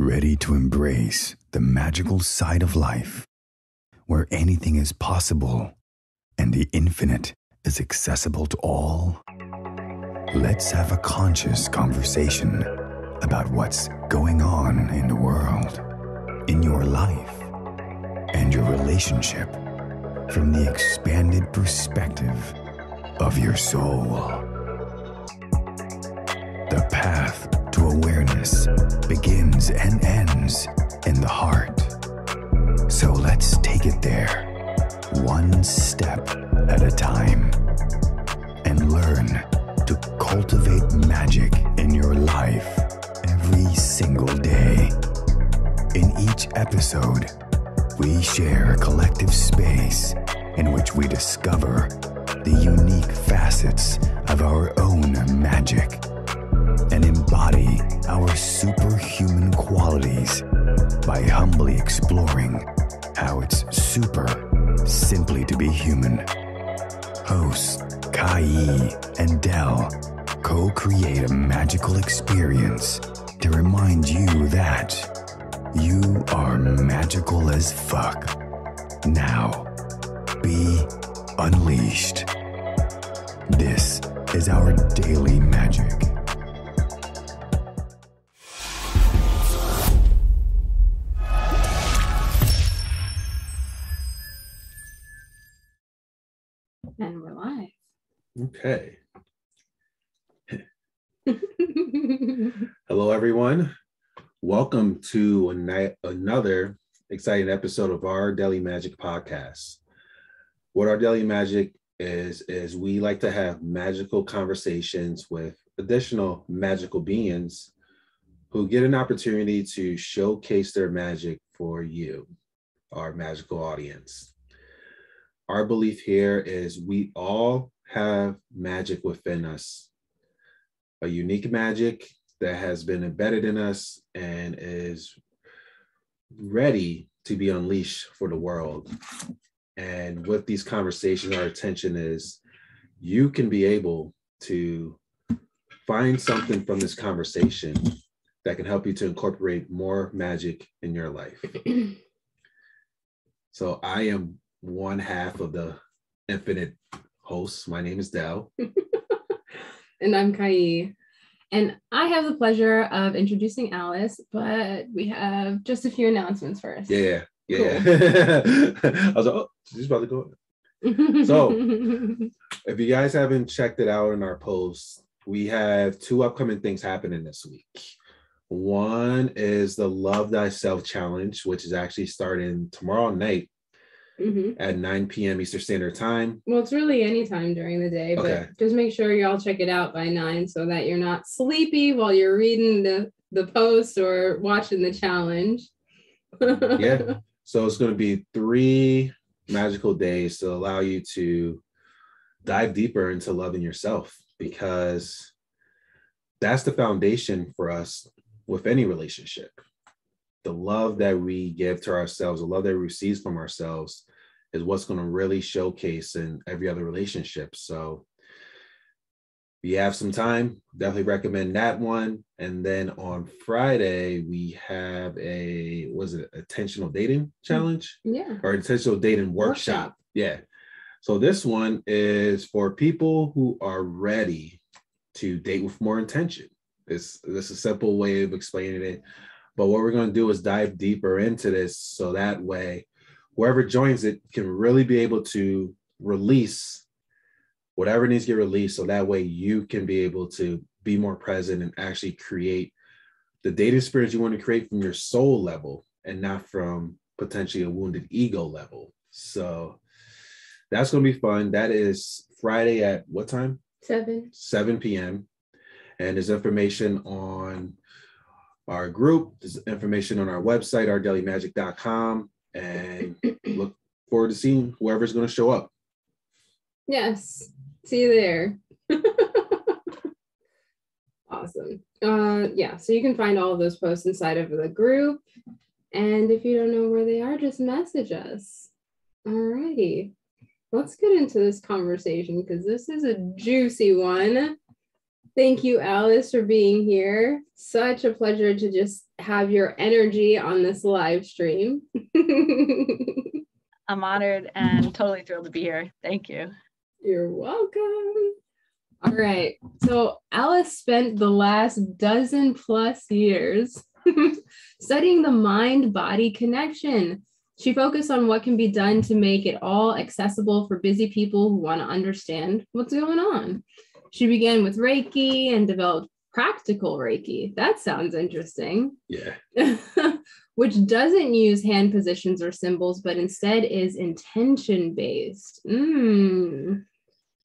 Ready to embrace the magical side of life, where anything is possible and the infinite is accessible to all? Let's have a conscious conversation about what's going on in the world, in your life, and your relationship from the expanded perspective of your soul. The path to awareness begins and ends in the heart. So let's take it there, one step at a time, and learn to cultivate magic in your life every single day. In each episode, we share a collective space in which we discover the unique facets of our own magic and embody our superhuman qualities by humbly exploring how it's super simply to be human. Hosts Kaí and Dell co-create a magical experience to remind you that you are magical as fuck. Now, be unleashed. This is our daily magic. And we're live. Okay. Hello, everyone. Welcome to another exciting episode of our Daily Magic podcast. What our Daily Magic is we like to have magical conversations with additional magical beings who get an opportunity to showcase their magic for you, our magical audience. Our belief here is we all have magic within us, a unique magic that has been embedded in us and is ready to be unleashed for the world. And with these conversations, our intention is you can be able to find something from this conversation that can help you to incorporate more magic in your life. So I am one half of the infinite hosts. My name is Dell. And I'm Kaí. And I have the pleasure of introducing Alice, but we have just a few announcements first. Yeah. Cool. I was like, oh, she's about to go. So if you guys haven't checked it out in our posts, we have two upcoming things happening this week. One is the Love Thyself Challenge, which is actually starting tomorrow night at 9 p.m. Eastern Standard Time. Well, it's really any time during the day, Okay. But just make sure you all check it out by 9 so that you're not sleepy while you're reading the post or watching the challenge. Yeah. So it's going to be 3 magical days to allow you to dive deeper into loving yourself, because that's the foundation for us with any relationship. The love that we give to ourselves, the love that we receive from ourselves is what's going to really showcase in every other relationship. So if you have some time, definitely recommend that one. And then on Friday, we have intentional dating challenge? Yeah. Or intentional dating workshop. Yeah. So this one is for people who are ready to date with more intention. This is a simple way of explaining it. But what we're going to do is dive deeper into this so that way, whoever joins it can really be able to release whatever needs to get released. So that way you can be able to be more present and actually create the dating experience you want to create from your soul level and not from potentially a wounded ego level. So that's going to be fun. That is Friday at what time? 7 p.m. And there's information on our group. There's information on our website, ourdailymagic.com, and look forward to seeing whoever's going to show up. Yes. See you there. Awesome. Yeah, so you can find all of those posts inside of the group. And if you don't know where they are, just message us. Alrighty. Let's get into this conversation because this is a juicy one. Thank you, Alice, for being here. Such a pleasure to just have your energy on this live stream. I'm honored and totally thrilled to be here. Thank you. You're welcome. All right. So Alice spent the last 12+ years studying the mind-body connection. She focused on what can be done to make it all accessible for busy people who want to understand what's going on. She began with Reiki and developed Practical Reiki. That sounds interesting. Yeah. Which doesn't use hand positions or symbols, but instead is intention-based.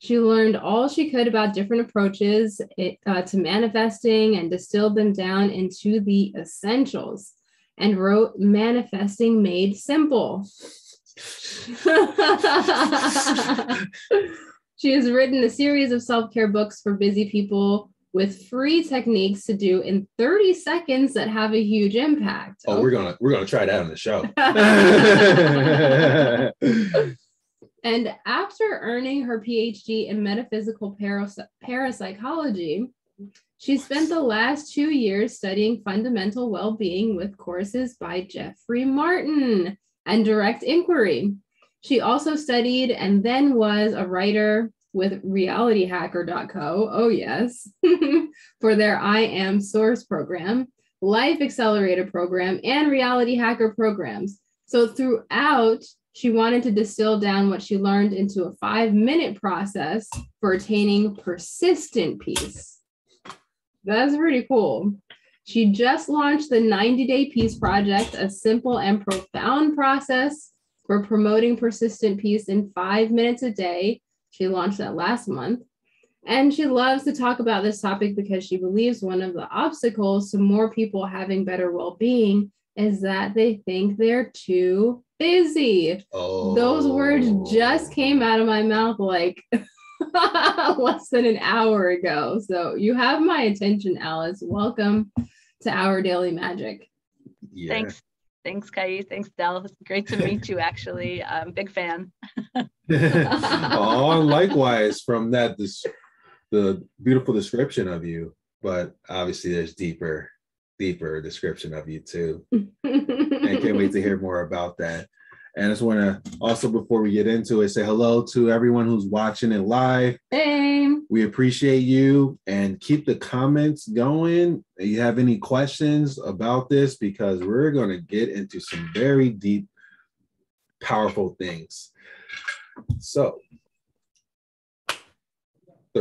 She learned all she could about different approaches to manifesting and distilled them down into the essentials and wrote Manifesting Made Simple. She has written a series of self-care books for busy people with free techniques to do in 30 seconds that have a huge impact. Oh, okay. we're gonna try that on the show. And after earning her Ph.D. in metaphysical parapsychology, she spent the last 2 years studying fundamental well-being with courses by Jeffre y Martin and direct inquiry. She also studied and then was a writer with realityhacker.co, oh yes, for their I Am Source program, Life Accelerator program, and Reality Hacker programs. So throughout, she wanted to distill down what she learned into a 5-minute process for attaining persistent peace. That's pretty cool. She just launched the 90-Day Peace Project, a simple and profound process for promoting persistent peace in 5 minutes a day. She launched that last month. And she loves to talk about this topic because she believes one of the obstacles to more people having better well-being is that they think they're too busy. Oh. Those words just came out of my mouth like less than an hour ago. So you have my attention, Alice. Welcome to Our Daily Magic. Yeah. Thanks, Kaí. Thanks, Dell. It's great to meet you, actually. I'm a big fan. Oh, likewise from that, the beautiful description of you, but obviously there's deeper description of you too. And can't wait to hear more about that. And I just want to also, before we get into it, say hello to everyone who's watching it live. Hey. We appreciate you, and keep the comments going. If you have any questions about this, because we're going to get into some very deep, powerful things. So,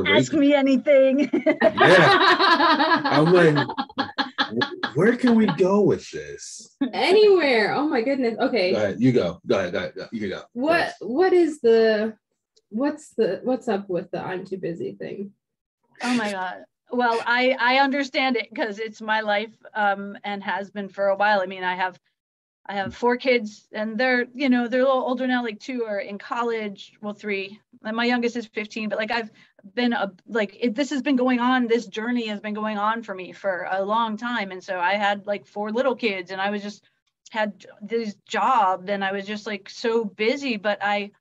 ask me anything. Yeah. I'm like, where can we go with this? Anywhere. Oh my goodness. Okay. Go ahead. You go. Go ahead. You can go. What's up with the I'm too busy thing? Oh my God. Well, I understand it because it's my life and has been for a while. I mean, I have 4 kids and they're a little older now, like 2 are in college, well 3, and my youngest is 15, but like I've been this has been going on, this journey has been going on for me for a long time. And so I had like 4 little kids and I was just had this job and I was just like so busy, but I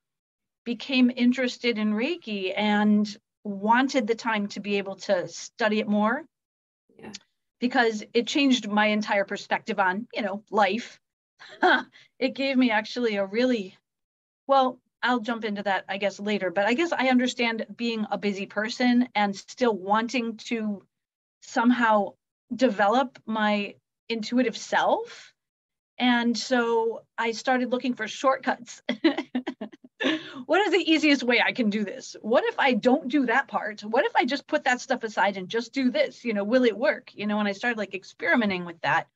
became interested in Reiki and wanted the time to be able to study it more. Yeah. Because it changed my entire perspective on, life. It gave me actually I'll jump into that, I guess, later, but I guess I understand being a busy person and still wanting to somehow develop my intuitive self. And so I started looking for shortcuts. What is the easiest way I can do this? What if I don't do that part? What if I just put that stuff aside and just do this? Will it work? And I started like experimenting with that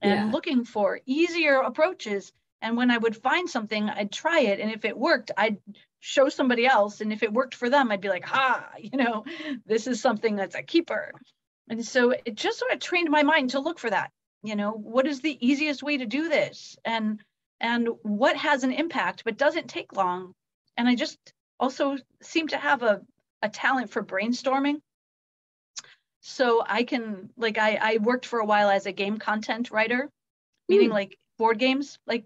and looking for easier approaches. And when I would find something, I'd try it. And if it worked, I'd show somebody else. And if it worked for them, I'd be like, this is something that's a keeper. And so it just sort of trained my mind to look for that. What is the easiest way to do this? And what has an impact, but doesn't take long. And I just also seem to have a talent for brainstorming. So I can, I worked for a while as a game content writer, meaning like board games. Like,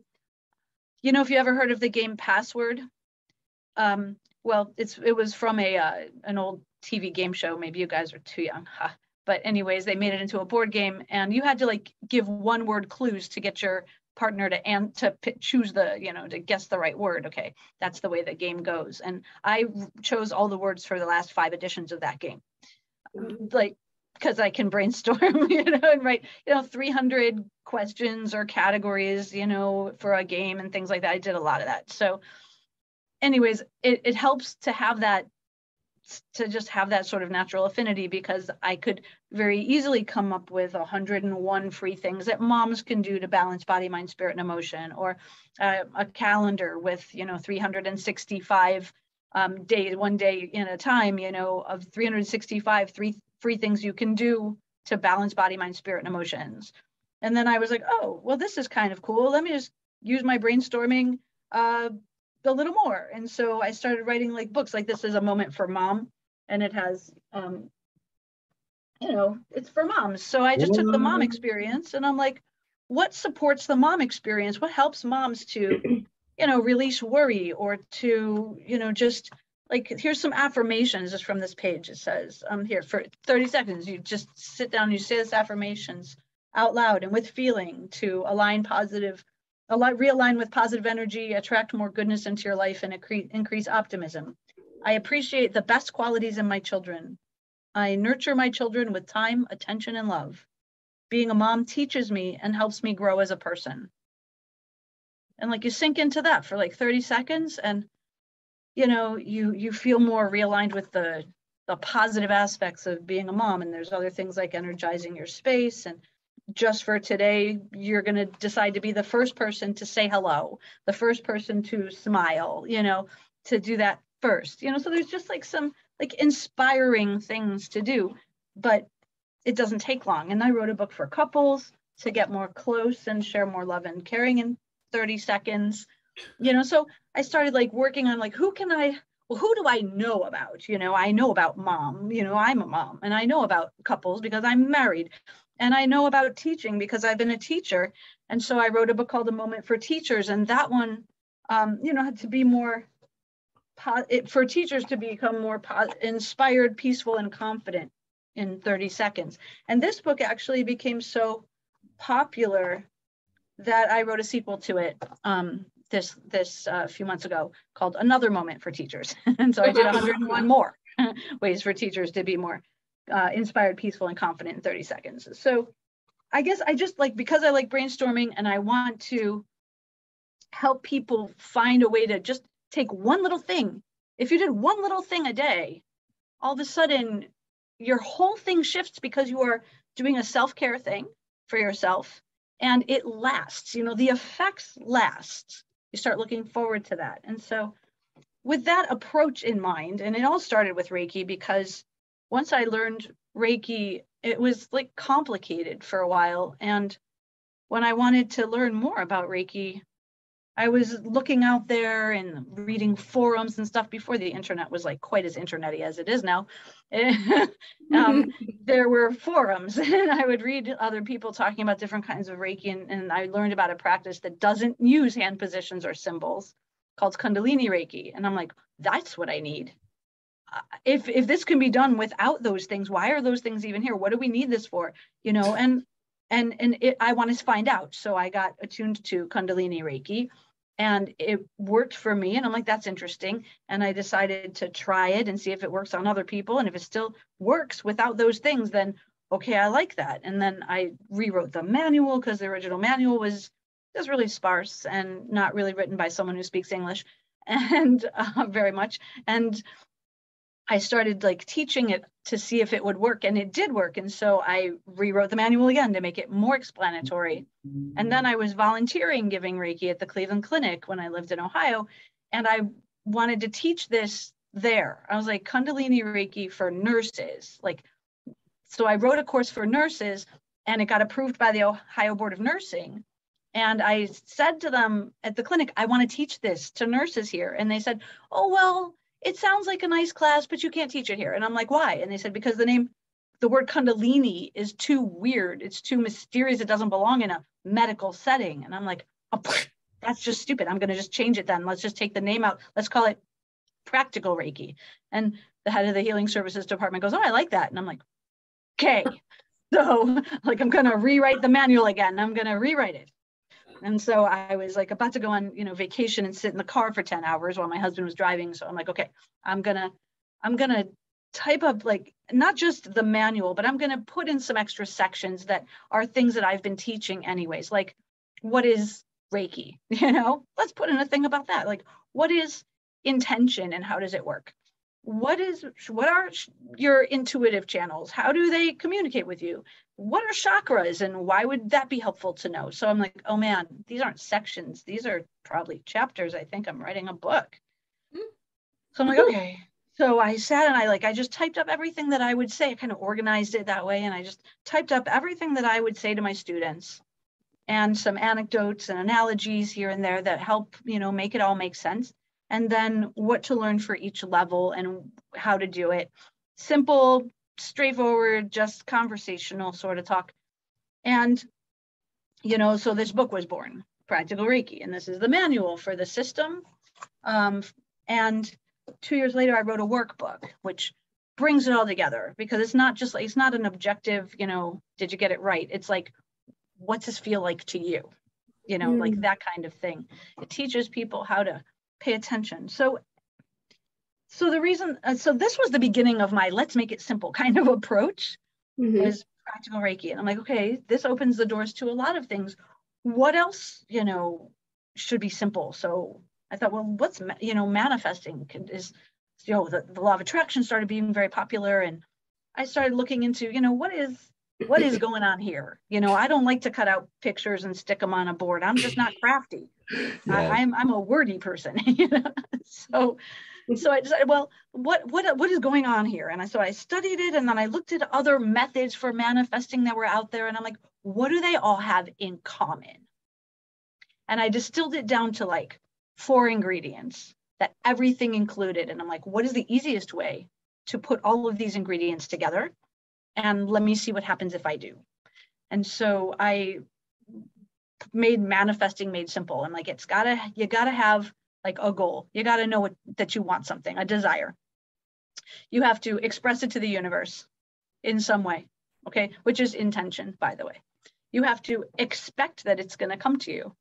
if you ever heard of the game Password, well, it was from an old TV game show. Maybe you guys are too young. But anyways, they made it into a board game, and you had to like give 1-word clues to get your partner to choose the, to guess the right word. Okay, that's the way the game goes. And I chose all the words for the last 5 editions of that game, like, because I can brainstorm, and write, 300 questions or categories, for a game and things like that. I did a lot of that. So anyways, it helps to have that, to just have that sort of natural affinity, because I could very easily come up with 101 free things that moms can do to balance body, mind, spirit, and emotion, or a calendar with, 365 days, one day in a time, of 365 free things you can do to balance body, mind, spirit, and emotions. And then I was like, oh, well, this is kind of cool. Let me just use my brainstorming a little more. And so I started writing like books, like This Is a Moment for Mom, and it has, it's for moms. So I just took the mom experience, and I'm like, what supports the mom experience? What helps moms to, release worry, or to, just like, here's some affirmations just from this page. It says, here for 30 seconds, you just sit down and you say this affirmations out loud and with feeling to realign with positive energy, attract more goodness into your life, and increase optimism. I appreciate the best qualities in my children. I nurture my children with time, attention, and love. Being a mom teaches me and helps me grow as a person. And like, you sink into that for like 30 seconds, and you feel more realigned with the positive aspects of being a mom. And there's other things like energizing your space, and just for today, you're going to decide to be the first person to say hello, the first person to smile, to do that first, so there's just like some like inspiring things to do, but it doesn't take long. And I wrote a book for couples to get more close and share more love and caring in 30 seconds, so I started like working on like, who do I know about? I know about mom, I'm a mom, and I know about couples because I'm married. And I know about teaching because I've been a teacher. And so I wrote a book called A Moment for Teachers. And that one, had to be more, for teachers to become more inspired, peaceful, and confident in 30 seconds. And this book actually became so popular that I wrote a sequel to it this few months ago called Another Moment for Teachers. And so I did 101 more ways for teachers to be more inspired, peaceful, and confident in 30 seconds. So I guess I just because I like brainstorming, and I want to help people find a way to just take one little thing. If you did one little thing a day, all of a sudden your whole thing shifts, because you are doing a self-care thing for yourself, and it lasts, the effects last. You start looking forward to that. And so with that approach in mind, and it all started with Reiki, because once I learned Reiki, it was like complicated for a while. And when I wanted to learn more about Reiki, I was looking out there and reading forums and stuff before the internet was like quite as internet-y as it is now. There were forums, and I would read other people talking about different kinds of Reiki. And I learned about a practice that doesn't use hand positions or symbols called Kundalini Reiki. And I'm like, that's what I need. If this can be done without those things, why are those things even here? What do we need this for? And I wanted to find out. So I got attuned to Kundalini Reiki, and it worked for me. And I'm like, that's interesting. And I decided to try it and see if it works on other people. And if it still works without those things, then okay, I like that. And then I rewrote the manual, because the original manual was just really sparse and not really written by someone who speaks English, and very much. And I started teaching it to see if it would work, and it did work. And so I rewrote the manual again to make it more explanatory. And then I was volunteering giving Reiki at the Cleveland Clinic when I lived in Ohio, and I wanted to teach this there. I was like, Kundalini Reiki for nurses. So I wrote a course for nurses, and it got approved by the Ohio Board of Nursing. And I said to them at the clinic, I want to teach this to nurses here. And they said, oh, well, it sounds like a nice class, but you can't teach it here. And I'm like, why? And they said, because the word Kundalini is too weird. It's too mysterious. It doesn't belong in a medical setting. And I'm like, oh, that's just stupid. I'm going to just change it then. Let's just take the name out. Let's call it Practical Reiki. And the head of the healing services department goes, oh, I like that. And I'm like, okay, so like, I'm going to rewrite the manual again. I'm going to rewrite it. And so I was like about to go on, vacation and sit in the car for 10 hours while my husband was driving. So I'm like, okay, I'm going to type up like, not just the manual, but I'm going to put in some extra sections that are things that I've been teaching anyways. Like, what is Reiki? Let's put in a thing about that. Like, what is intention and how does it work? What are your intuitive channels? How do they communicate with you? What are chakras and why would that be helpful to know? So I'm like, oh man, these aren't sections. These are probably chapters. I think I'm writing a book. So I'm like, okay. So I sat and I just typed up everything that I would say. I kind of organized it that way. And I just typed up everything that I would say to my students and some anecdotes and analogies here and there that help, make it all make sense. And then what to learn for each level and how to do it. Simple, straightforward, just conversational sort of talk. And, so this book was born, Practical Reiki. And this is the manual for the system. And 2 years later, I wrote a workbook, which brings it all together because it's not just like, it's not an objective, did you get it right? It's like, what's this feel like to you? Like that kind of thing. It teaches people how to pay attention. So the reason, so this was the beginning of my let's make it simple kind of approach was Practical Reiki. And I'm like, okay, this opens the doors to a lot of things. What else, should be simple? So I thought, well, what's, manifesting is, the law of attraction started being very popular. And I started looking into, what is going on here? I don't like to cut out pictures and stick them on a board. I'm just not crafty. Yeah. I'm a wordy person, So I decided, well, what is going on here? And so I studied it, and then I looked at other methods for manifesting that were out there, and I'm like, what do they all have in common? And I distilled it down to like 4 ingredients that everything included. And I'm like, what is the easiest way to put all of these ingredients together? And let me see what happens if I do. And so I made manifesting made simple. And like, you gotta have like a goal. You gotta know that you want something, a desire. You have to express it to the universe in some way, okay? Which is intention, by the way. You have to expect that it's gonna come to you.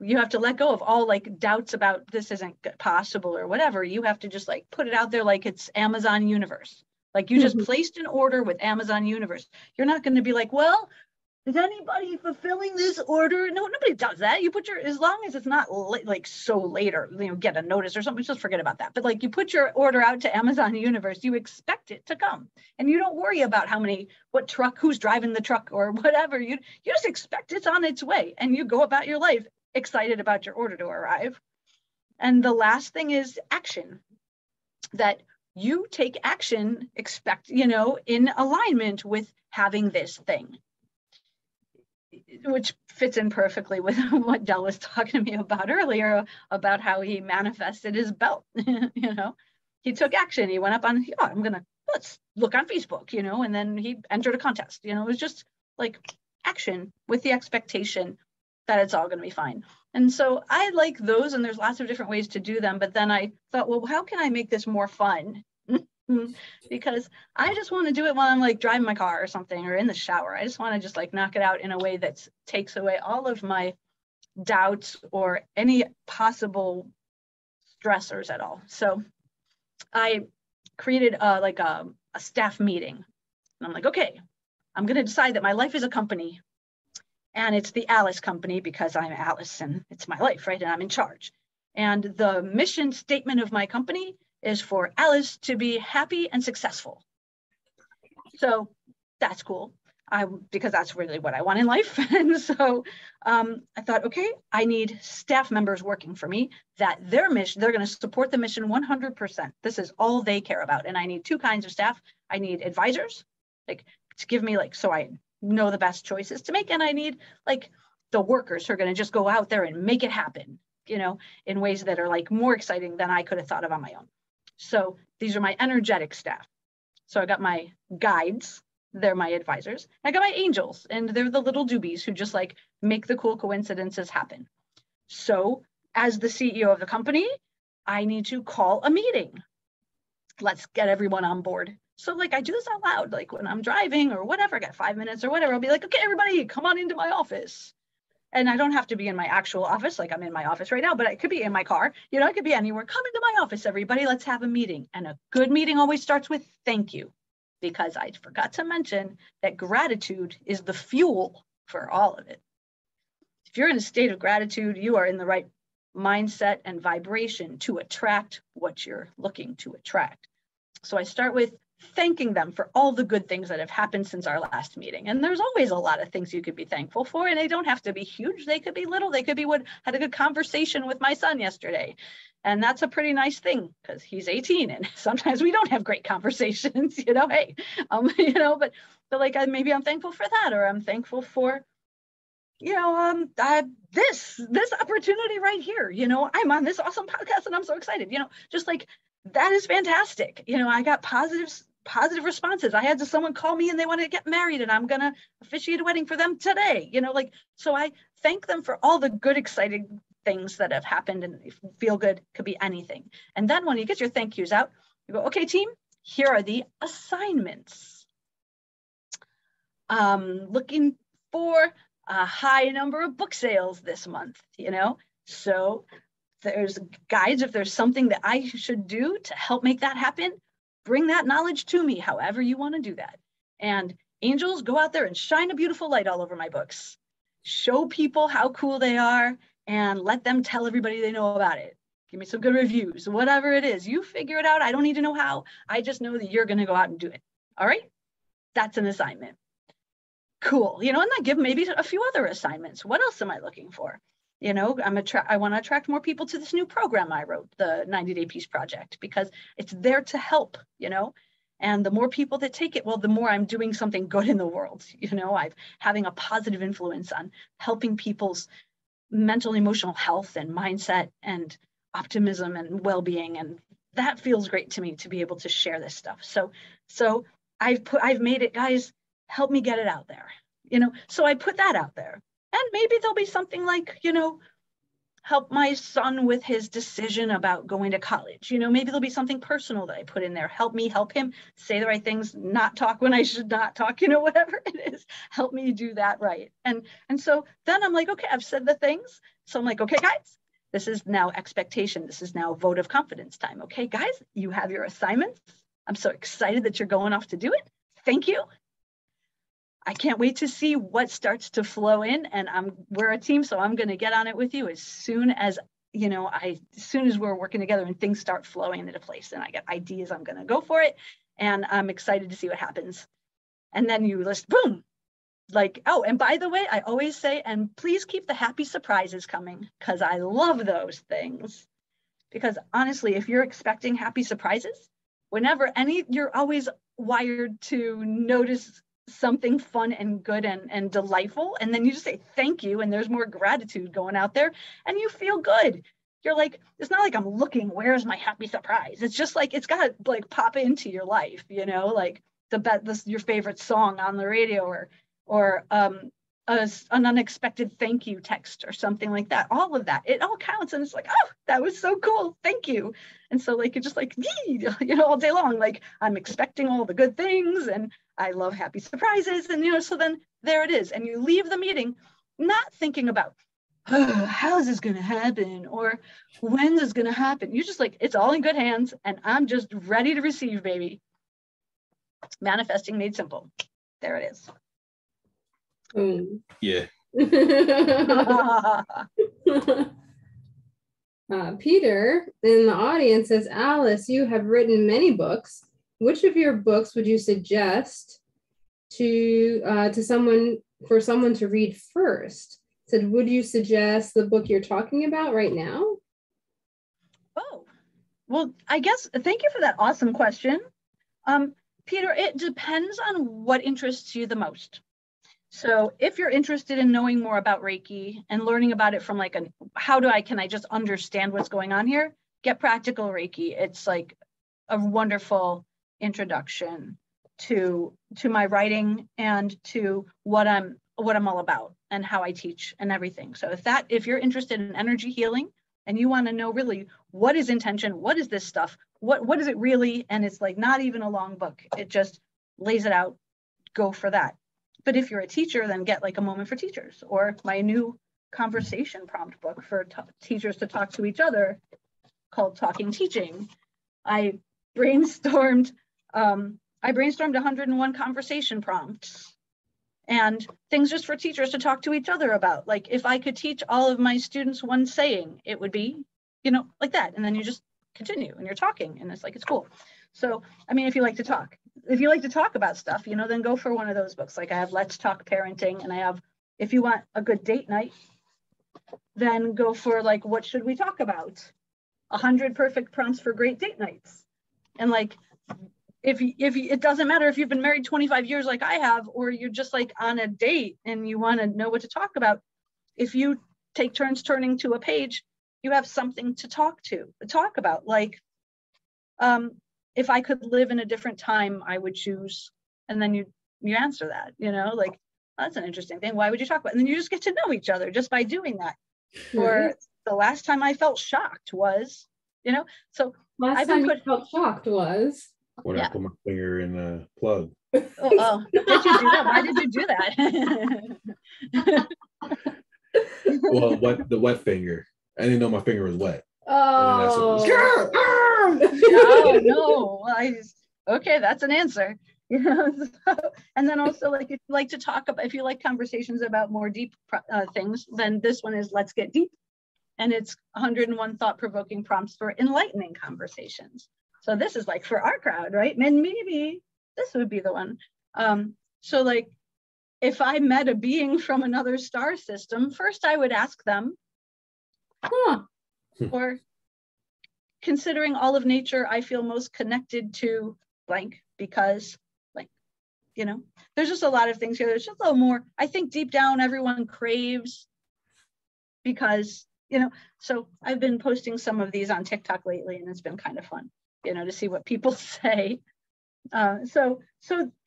You have to let go of all like doubts about this isn't possible or whatever. You have to just like put it out there like it's Amazon universe. Like you just placed an order with Amazon universe. You're not going to be like, well, is anybody fulfilling this order? No, nobody does that. You put as long as it's not like so later, get a notice or something, just forget about that. But like you put your order out to Amazon universe, you expect it to come. And you don't worry about what truck, who's driving the truck or whatever. You just expect it's on its way and you go about your life excited about your order to arrive. And the last thing is action, that you take action, in alignment with having this thing, which fits in perfectly with what Dell was talking to me about earlier, about how he manifested his belt. He took action. He went up on, let's look on Facebook, and then he entered a contest. It was just like action with the expectation that it's all going to be fine. And so I like those, and there's lots of different ways to do them. But then I thought, well, how can I make this more fun? Because I just want to do it while I'm like driving my car or something, or in the shower. I just want to just like knock it out in a way that takes away all of my doubts or any possible stressors at all. So I created a staff meeting. And I'm like, okay, I'm going to decide that my life is a company. And it's the Alice company because I'm Alice and it's my life, right? And I'm in charge. And the mission statement of my company is for Alice to be happy and successful. So that's cool, because that's really what I want in life. And so I thought, okay, I need staff members working for me, that their mission, they're going to support the mission 100%. This is all they care about. And I need 2 kinds of staff. I need advisors, like to give me so I know the best choices to make. And I need like the workers who are going to just go out there and make it happen, in ways that are like more exciting than I could have thought of on my own. So these are my energetic staff. So I got my guides, they're my advisors. I got my angels, and they're the little doobies who just like make the cool coincidences happen. So as the CEO of the company, I need to call a meeting. Let's get everyone on board. So like I do this out loud, like when I'm driving or whatever, I got 5 minutes or whatever, I'll be like, okay, everybody come on into my office. And I don't have to be in my actual office, like I'm in my office right now, but I could be in my car, you know, I could be anywhere. Come into my office, everybody, let's have a meeting. And a good meeting always starts with thank you, because I forgot to mention that gratitude is the fuel for all of it. If you're in a state of gratitude, you are in the right mindset and vibration to attract what you're looking to attract. So I start with thanking them for all the good things that have happened since our last meeting. And there's always a lot of things you could be thankful for, and they don't have to be huge. They could be little. They could be what had a good conversation with my son yesterday. And that's a pretty nice thing because he's 18 and sometimes we don't have great conversations, you know, hey, you know, but like maybe I'm thankful for that, or I'm thankful for, you know, this opportunity right here, you know, I'm on this awesome podcast and I'm so excited, you know, just like that is fantastic. You know, I got positive responses. I had someone call me and they wanted to get married and I'm going to officiate a wedding for them today, you know, like, so I thank them for all the good, exciting things that have happened, and feel good, could be anything. And then when you get your thank yous out, you go, okay, team, here are the assignments. Looking for a high number of book sales this month, you know, so there's guides. If there's something that I should do to help make that happen, bring that knowledge to me, however you want to do that. And angels, go out there and shine a beautiful light all over my books. Show people how cool they are and let them tell everybody they know about it. Give me some good reviews, whatever it is. You figure it out. I don't need to know how. I just know that you're going to go out and do it. All right? That's an assignment. Cool. You know, and then give maybe a few other assignments. What else am I looking for? You know, I want to attract more people to this new program I wrote, the 90-Day Peace Project, because it's there to help, you know, and the more people that take it, well, the more I'm doing something good in the world. You know, I'm having a positive influence on helping people's mental, emotional health and mindset and optimism and well-being. And that feels great to me to be able to share this stuff. So I've made it, guys, help me get it out there, you know, so I put that out there. And maybe there'll be something like, you know, help my son with his decision about going to college. You know, maybe there'll be something personal that I put in there. Help me help him say the right things, not talk when I should not talk, you know, whatever it is, help me do that right. And so then I'm like, okay, I've said the things. So I'm like, okay, guys, this is now expectation. This is now vote of confidence time. Okay, guys, you have your assignments. I'm so excited that you're going off to do it. Thank you. I can't wait to see what starts to flow in, and we're a team, so I'm going to get on it with you as soon as, you know, as soon as we're working together and things start flowing into place and I get ideas, I'm going to go for it. And I'm excited to see what happens. And then you list, boom, like, oh, and by the way, I always say, and please keep the happy surprises coming, because I love those things. Because honestly, if you're expecting happy surprises, you're always wired to notice something fun and good and delightful, and then you just say thank you, and there's more gratitude going out there and you feel good. You're like, it's not like I'm looking, where's my happy surprise? It's just like, it's got to like pop into your life, you know, like your favorite song on the radio, or an unexpected thank you text or something like that. All of that, it all counts, and it's like, oh, that was so cool, thank you. And so like, it's just like, you know, all day long, like I'm expecting all the good things and I love happy surprises. And, you know, so then there it is. And you leave the meeting not thinking about, oh, how is this going to happen? Or when is this going to happen? You're just like, it's all in good hands and I'm just ready to receive, baby. Manifesting made simple. There it is. Yeah. Peter in the audience says, Alice, you have written many books. Which of your books would you suggest to someone to read first? Said, would you suggest the book you're talking about right now? Oh, well, I guess, thank you for that awesome question. Peter, it depends on what interests you the most. So if you're interested in knowing more about Reiki and learning about it from like can I just understand what's going on here? Get Practical Reiki. It's like a wonderful introduction to my writing and to what I'm all about and how I teach and everything. So if you're interested in energy healing and you want to know really what is intention, what is this stuff, what is it really? And it's like not even a long book. It just lays it out, go for that. But if you're a teacher, then get like a moment for teachers, or my new conversation prompt book for teachers to talk to each other called Talking Teaching. I brainstormed 101 conversation prompts and things just for teachers to talk to each other about. Like if I could teach all of my students one saying, it would be, like that. And then you just continue and you're talking and it's like, it's cool. So, I mean, if you like to talk about stuff, then go for one of those books. Like I have Let's Talk Parenting, and I have, if you want a good date night, then go for like, what should we talk about? 100 perfect prompts for great date nights. And like, if it doesn't matter if you've been married 25 years like I have, or you're just like on a date and you want to know what to talk about, if you take turns turning to a page, you have something to talk about. Like, if I could live in a different time, I would choose, and then you answer that, like, that's an interesting thing. Why would you talk about it? And then you just get to know each other just by doing that. Right. Or the last time I felt shocked was, so last time you felt shocked was when I put my finger in the plug. Oh, did you do that? Why did you do that? Well, the wet finger. I didn't know my finger was wet. Oh, no. Well, okay, that's an answer. And then also, like, if you like to talk about, if you like conversations about more deep things, then this one is Let's Get Deep. And it's 101 thought-provoking prompts for enlightening conversations. So this is like for our crowd, right? And maybe this would be the one. So like, if I met a being from another star system, first I would ask them, or considering all of nature, I feel most connected to blank because, like, there's just a lot of things here. There's just a little more. I think deep down, everyone craves because, so I've been posting some of these on TikTok lately, and it's been kind of fun, to see what people say. So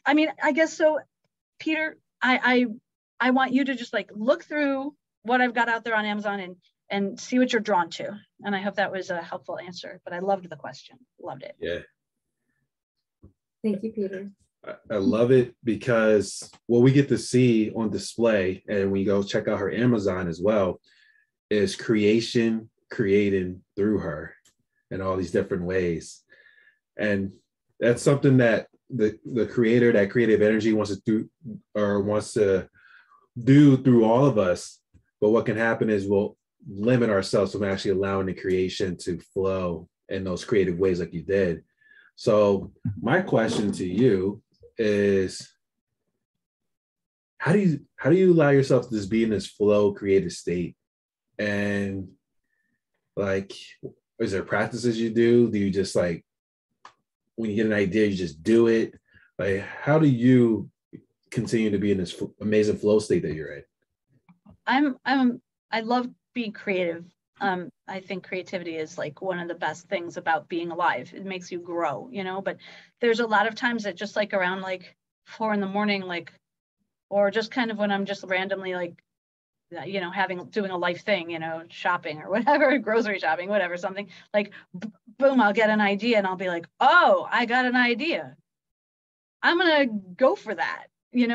I mean, I guess so, Peter, I want you to just like look through what I've got out there on Amazon and see what you're drawn to. And I hope that was a helpful answer, but I loved the question. Loved it. Yeah. Thank you, Peter. I love it because what we get to see on display, and we go check out her Amazon as well, is creation created through her in all these different ways. And that's something that the creator, that creative energy wants to do through all of us. But what can happen is we'll limit ourselves from actually allowing the creation to flow in those creative ways like you did. So my question to you is, how do you allow yourself to just be in this flow creative state? And like, is there practices you do? Do you just like, when you get an idea, you just do it? Like, how do you continue to be in this amazing flow state that you're in? I love being creative. I think creativity is like one of the best things about being alive. It makes you grow, but there's a lot of times that just like around like 4 a.m, like, or just kind of when I'm just randomly like, doing a life thing, shopping or whatever, grocery shopping, whatever, something like, boom, I'll get an idea and I'll be like, oh, I got an idea. I'm going to go for that, and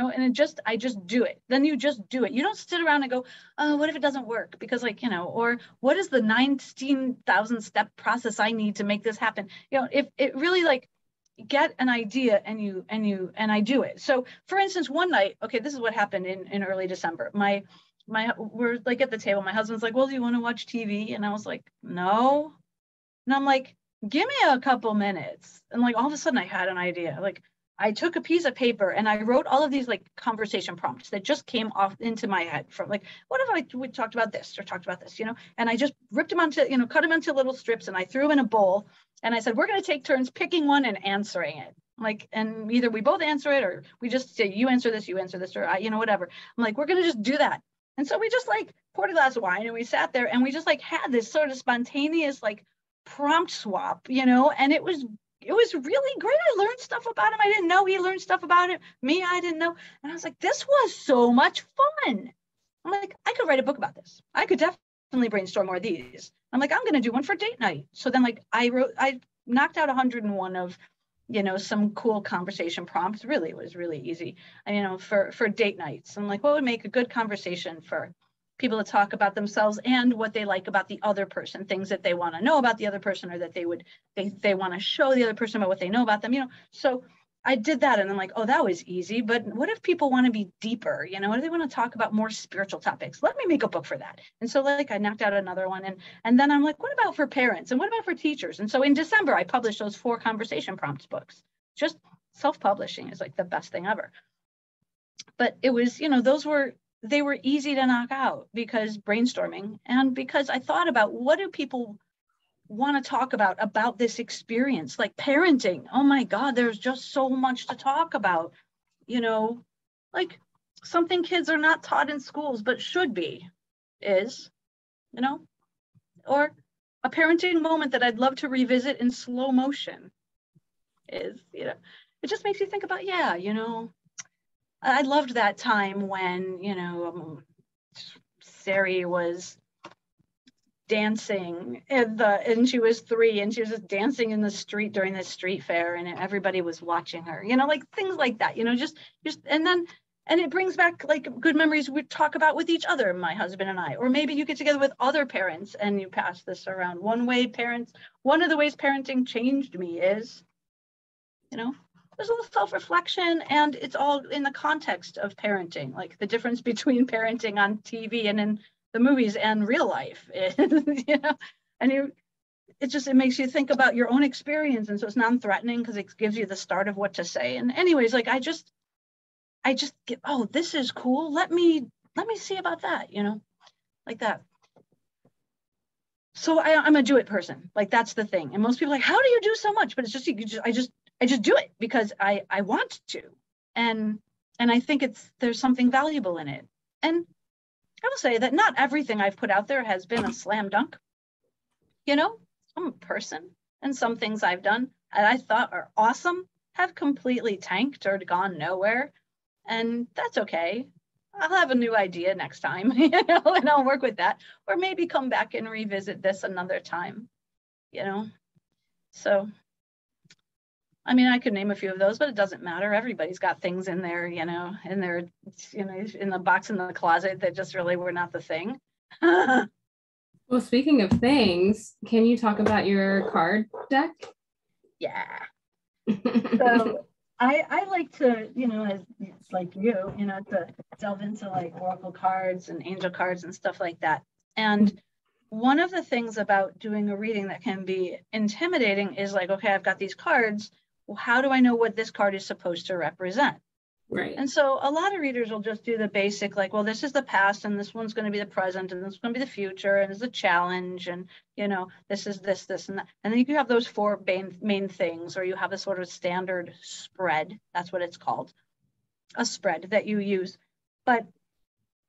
I just do it. Then you just do it. You don't sit around and go, oh, what if it doesn't work? Because like, or what is the 19,000 step process I need to make this happen? If it really like get an idea and I do it. So for instance, one night, okay, this is what happened in early December. We're like at the table. My husband's like, well, do you want to watch TV? And I was like, no. And I'm like, give me a couple minutes. And like, all of a sudden I had an idea. Like I took a piece of paper and I wrote all of these like conversation prompts that just came off into my head from like, what if we talked about this or talked about this, and I just ripped them onto, cut them into little strips and I threw them in a bowl. And I said, we're going to take turns picking one and answering it. Like, and either we both answer it or we just say, you answer this, or I, whatever. I'm like, we're going to just do that. And so we just like poured a glass of wine and we sat there and we just like had this sort of spontaneous like prompt swap, and it was really great. I learned stuff about him I didn't know. He learned stuff about it. Me, I didn't know. And I was like, this was so much fun. I'm like, I could write a book about this. I could definitely constantly brainstorm more of these. I'm like, I'm going to do one for date night. So then like I knocked out 101 of, you know, some cool conversation prompts. Really, it was really easy. And, you know, for date nights, I'm like, what would make a good conversation for people to talk about themselves and what they like about the other person, things that they want to know about the other person, or that they want to show the other person about what they know about them, you know. So I did that, and I'm like, oh, that was easy. But what if people want to be deeper? You know, what if they want to talk about more spiritual topics? Let me make a book for that. And so like I knocked out another one, and then I'm like, what about for parents? And what about for teachers? And so in December, I published those 4 conversation prompts books. Just self-publishing is like the best thing ever. But it was, you know, they were easy to knock out because brainstorming, and because I thought about what do people want to talk about this experience, like parenting. Oh my God, there's just so much to talk about, you know, like something kids are not taught in schools, but should be is, you know, or a parenting moment that I'd love to revisit in slow motion is, you know, it just makes you think about, yeah, you know, I loved that time when, you know, Sari was dancing and she was 3 and she was just dancing in the street during the street fair and everybody was watching her, you know, like things like that, you know, just and it brings back like good memories we talk about with each other, my husband and I, or maybe you get together with other parents and you pass this around. One of the ways parenting changed me is, you know, there's a little self-reflection, and it's all in the context of parenting, like the difference between parenting on TV and in the movies and real life is, you know, and it makes you think about your own experience. And so it's non-threatening because it gives you the start of what to say. And anyways, like I just get, oh, this is cool. Let me see about that, you know, like that. So I'm a do it person. Like that's the thing. And most people are like, how do you do so much? But it's just, I just do it because I want to. And I think there's something valuable in it. And I will say that not everything I've put out there has been a slam dunk. You know, I'm a person, and some things I've done that I thought are awesome have completely tanked or gone nowhere. And that's okay. I'll have a new idea next time, you know, and I'll work with that, or maybe come back and revisit this another time, you know. So, I mean, I could name a few of those, but it doesn't matter. Everybody's got things in there, you know, in the box in the closet that just really were not the thing. Well, speaking of things, can you talk about your card deck? Yeah. So I like to, you know, as like you know, to delve into like oracle cards and angel cards and stuff like that. And one of the things about doing a reading that can be intimidating is like, okay, I've got these cards. Well, how do I know what this card is supposed to represent? Right. And so a lot of readers will just do the basic, like, well, this is the past, and this one's going to be the present, and this is going to be the future, and it's a challenge, and, you know, this is this, and that. And then you have those 4 main things, or you have a sort of standard spread. That's what it's called, a spread that you use. But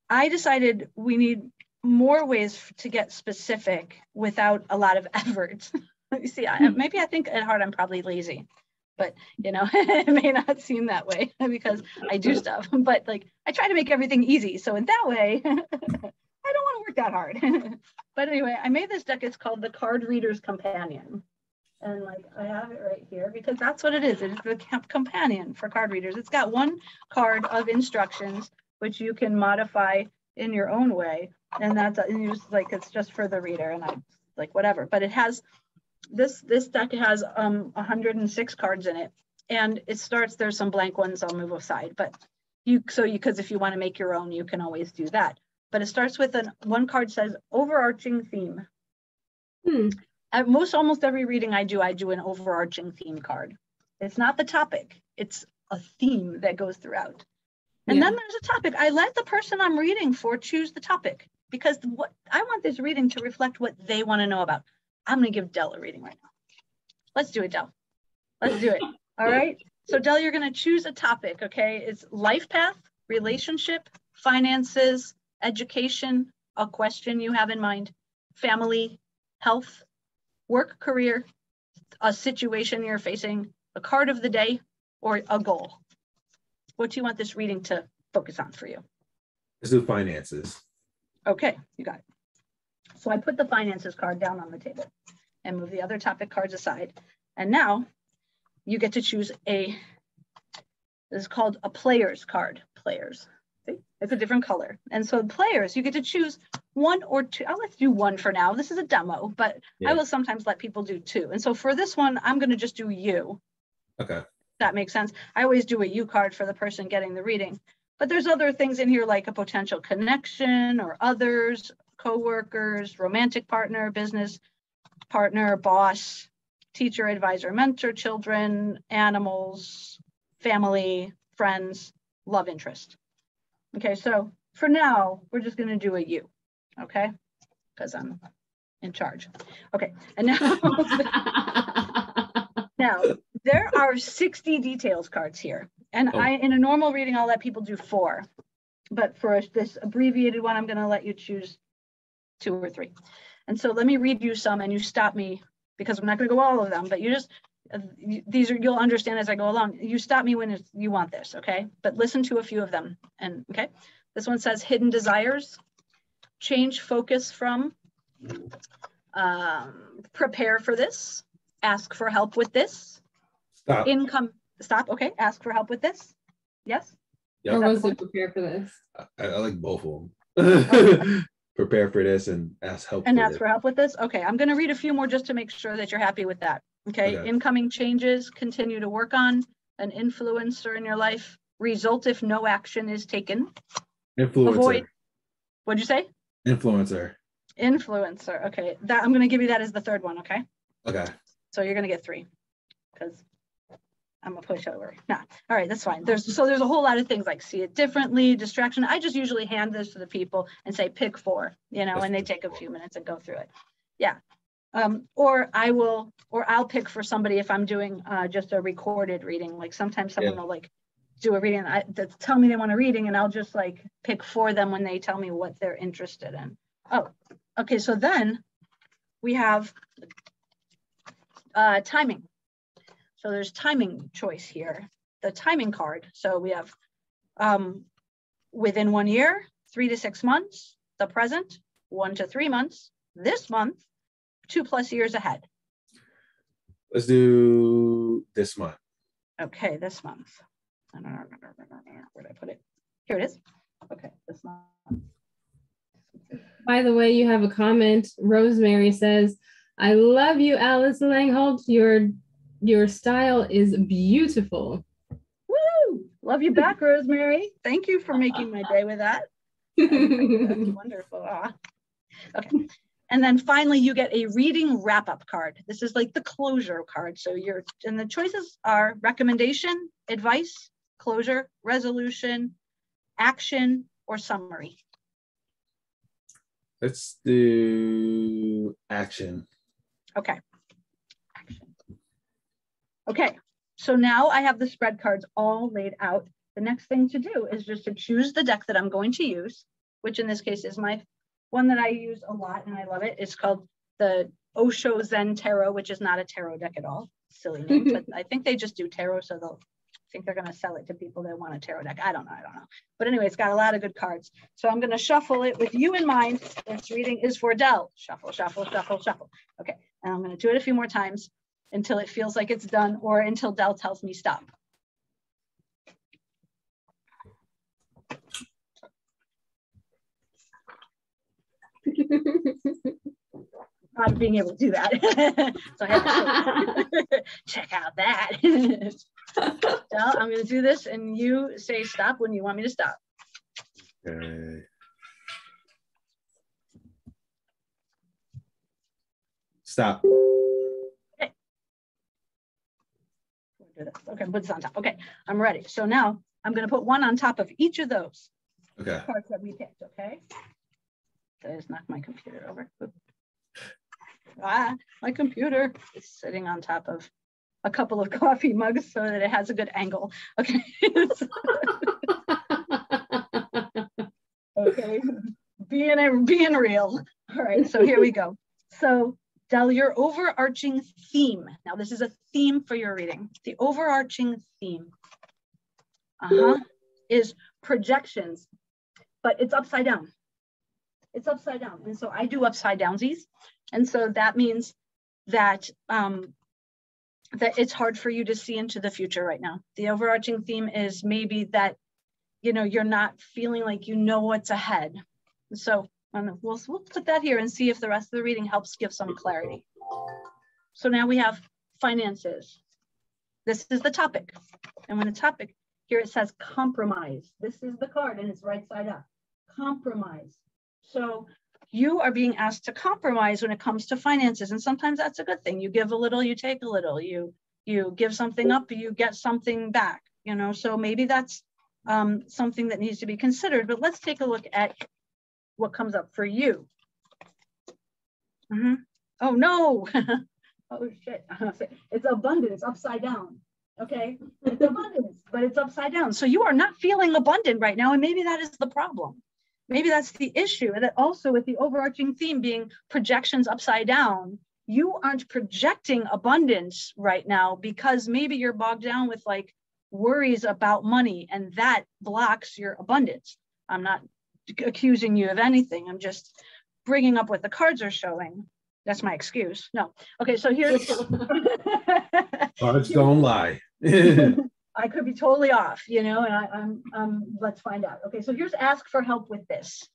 I decided we need more ways to get specific without a lot of effort. You see, maybe I think at heart I'm probably lazy. But, you know, it may not seem that way because I do stuff, but like I try to make everything easy. So in that way, I don't want to work that hard. But anyway, I made this deck. It's called the Card Reader's Companion. And like I have it right here because that's what it is. It is the companion for card readers. It's got 1 card of instructions, which you can modify in your own way. And that's it's just for the reader, and I like whatever. But it has this deck has 106 cards in it, and it starts, there's some blank ones I'll move aside, but because if you want to make your own, you can always do that. But it starts with one card says overarching theme. At almost every reading I do an overarching theme card. It's not the topic, it's a theme that goes throughout. And then there's a topic. I let the person I'm reading for choose the topic, because what I want this reading to reflect what they want to know about. I'm going to give Dell a reading right now. Let's do it, Dell. Let's do it. All right. So Dell, you're going to choose a topic. Okay. It's life path, relationship, finances, education, a question you have in mind, family, health, work, career, a situation you're facing, a card of the day, or a goal. What do you want this reading to focus on for you? Let's do finances. Okay. You got it. So I put the finances card down on the table and move the other topic cards aside. And now you get to choose this is called a player's card, players. See? It's a different color. And so players, you get to choose one or two. I'll let you do one for now. This is a demo, but I will sometimes let people do two. And so for this one, I'm going to just do you. Okay. That makes sense. I always do a you card for the person getting the reading. But there's other things in here like a potential connection or others, coworkers, romantic partner, business partner, boss, teacher, advisor, mentor, children, animals, family, friends, love interest. Okay, so for now, we're just going to do a you, okay? Because I'm in charge. Okay, and now, now there are 60 details cards here. And in a normal reading, I'll let people do 4. But for this abbreviated one, I'm going to let you choose 2 or 3. And so let me read you some and you stop me because I'm not going to go all of them, but you just, you'll understand as I go along. You stop me when you want this, okay? But listen to a few of them. And okay, this one says hidden desires, change focus from, prepare for this, ask for help with this, Stop. income, stop, okay, ask for help with this, yes? Yep. Or was it prepare for this? I like both of them. Prepare for this and ask help and for ask this. for help with this. Okay, I'm going to read a few more just to make sure that you're happy with that. Okay, incoming changes, continue to work on, an influencer in your life, result if no action is taken. Influencer. Avoid. What'd you say? Influencer. Influencer. Okay, that I'm going to give you that as the third one. Okay. Okay. So you're going to get 3 because I'm a pushover. Nah. All right, that's fine. There's a whole lot of things like see it differently, distraction. I just usually hand this to the people and say pick 4, you know, and they take a few minutes and go through it. Yeah. Or I'll pick for somebody if I'm doing just a recorded reading. Like sometimes someone will like do a reading, tell me they want a reading, and I'll just like pick for them when they tell me what they're interested in. Oh, okay. So then we have timing. So there's timing choice here, the timing card. So we have within 1 year, 3 to 6 months, the present, 1 to 3 months, this month, 2+ years ahead. Let's do this month. Okay, this month. Where did I put it? Here it is. Okay, this month. By the way, you have a comment. Rosemary says, I love you, Alice Langholt. Your style is beautiful. Woo! Love you back, Rosemary. Thank you for making my day with that. That's wonderful. Okay. And then finally, you get a reading wrap-up card. This is like the closure card. So and the choices are recommendation, advice, closure, resolution, action, or summary. Let's do action. Okay. Action. Okay. So now I have the spread cards all laid out. The next thing to do is just to choose the deck that I'm going to use, which in this case is my one that I use a lot and I love it. It's called the Osho Zen Tarot, which is not a tarot deck at all. Silly name, but I think they just do tarot, so they'll think they're going to sell it to people that want a tarot deck. I don't know. But anyway, it's got a lot of good cards. So I'm going to shuffle it with you in mind. This reading is for Dell. Shuffle, shuffle, shuffle, shuffle. Okay, and I'm going to do it a few more times until it feels like it's done or until Dell tells me stop. Not being able to do that. So I have to check out that. So I'm going to do this and you say stop when you want me to stop. Okay. Stop. Okay. Okay, put this on top. Okay, I'm ready. So now I'm going to put one on top of each of those cards that we picked, okay? Did I just knock my computer over? My computer is sitting on top of a couple of coffee mugs so that it has a good angle. Okay. Okay, being real. All right, so here we go. So Dell, your overarching theme. Now this is a theme for your reading. The overarching theme is projections, but it's upside down. It's upside down. And so I do upside downsies. And so that means that, that it's hard for you to see into the future right now. The overarching theme is maybe that, you're not feeling like you know what's ahead. So we'll put that here and see if the rest of the reading helps give some clarity. So now we have finances. This is the topic. And when the topic, here it says compromise. This is the card and it's right side up. Compromise. So you are being asked to compromise when it comes to finances. And sometimes that's a good thing. You give a little, you take a little. You give something up, you get something back. So maybe that's something that needs to be considered. But let's take a look at what comes up for you. Oh, no. Oh, shit. It's abundance upside down. Okay. It's abundance, but it's upside down. So you are not feeling abundant right now. And maybe that is the problem. Maybe that's the issue. And that also with the overarching theme being projections upside down, you aren't projecting abundance right now because maybe you're bogged down with like worries about money and that blocks your abundance. I'm not accusing you of anything. I'm just bringing up what the cards are showing. That's my excuse. No. Okay, so here's... Cards don't lie. I could be totally off, and let's find out. Okay, so here's ask for help with this.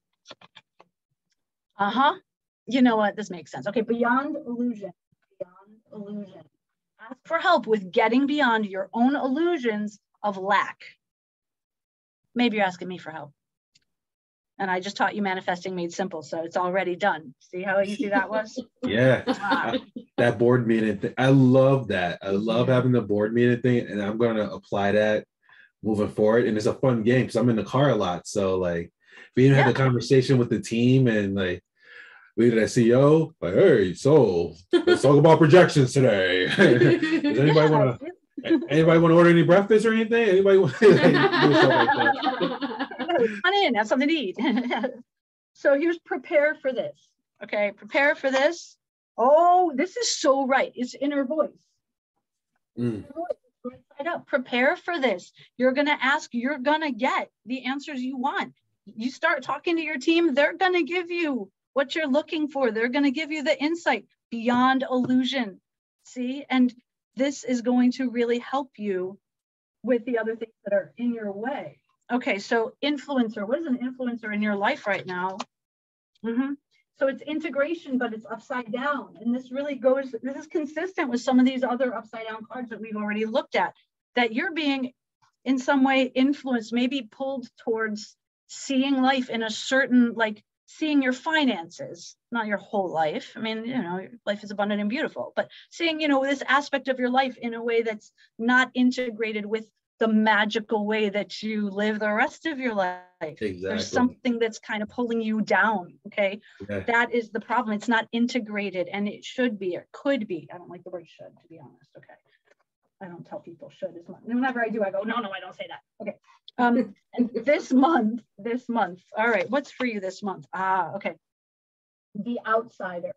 You know what? This makes sense. Okay, beyond illusion. Ask for help with getting beyond your own illusions of lack. Maybe you're asking me for help. And I just taught you manifesting made simple, so it's already done. See how easy that was? Yeah, that board meeting thing. I love that. I love having the board meeting thing, and I'm going to apply that moving forward. And it's a fun game because I'm in the car a lot. So like, we even had a conversation with the team, and like, we did a CEO like, hey, so let's talk about projections today. Does anybody want to? Anybody want to order any breakfast or anything? Anybody want to do something like that? Come in, have something to eat. So here's prepare for this. Okay, prepare for this. Oh, this is so right. It's inner voice. Inner voice, right side up. Prepare for this. You're going to ask, you're going to get the answers you want. You start talking to your team, they're going to give you what you're looking for. They're going to give you the insight beyond illusion. See, and this is going to really help you with the other things that are in your way. Okay, so influencer. What is an influencer in your life right now? So it's integration, but it's upside down. And this is consistent with some of these other upside down cards that we've already looked at, that you're being in some way influenced, maybe pulled towards seeing life in a certain, like seeing your finances, not your whole life. I mean, your life is abundant and beautiful, but seeing, this aspect of your life in a way that's not integrated with the magical way that you live the rest of your life. Exactly. There's something that's kind of pulling you down. Okay. Yeah. That is the problem. It's not integrated, and it should be, or could be. I don't like the word should, to be honest. Okay. I don't tell people should as much. Whenever I do, I go, no, I don't say that. Okay. And this month, all right, what's for you this month? Okay. The outsider.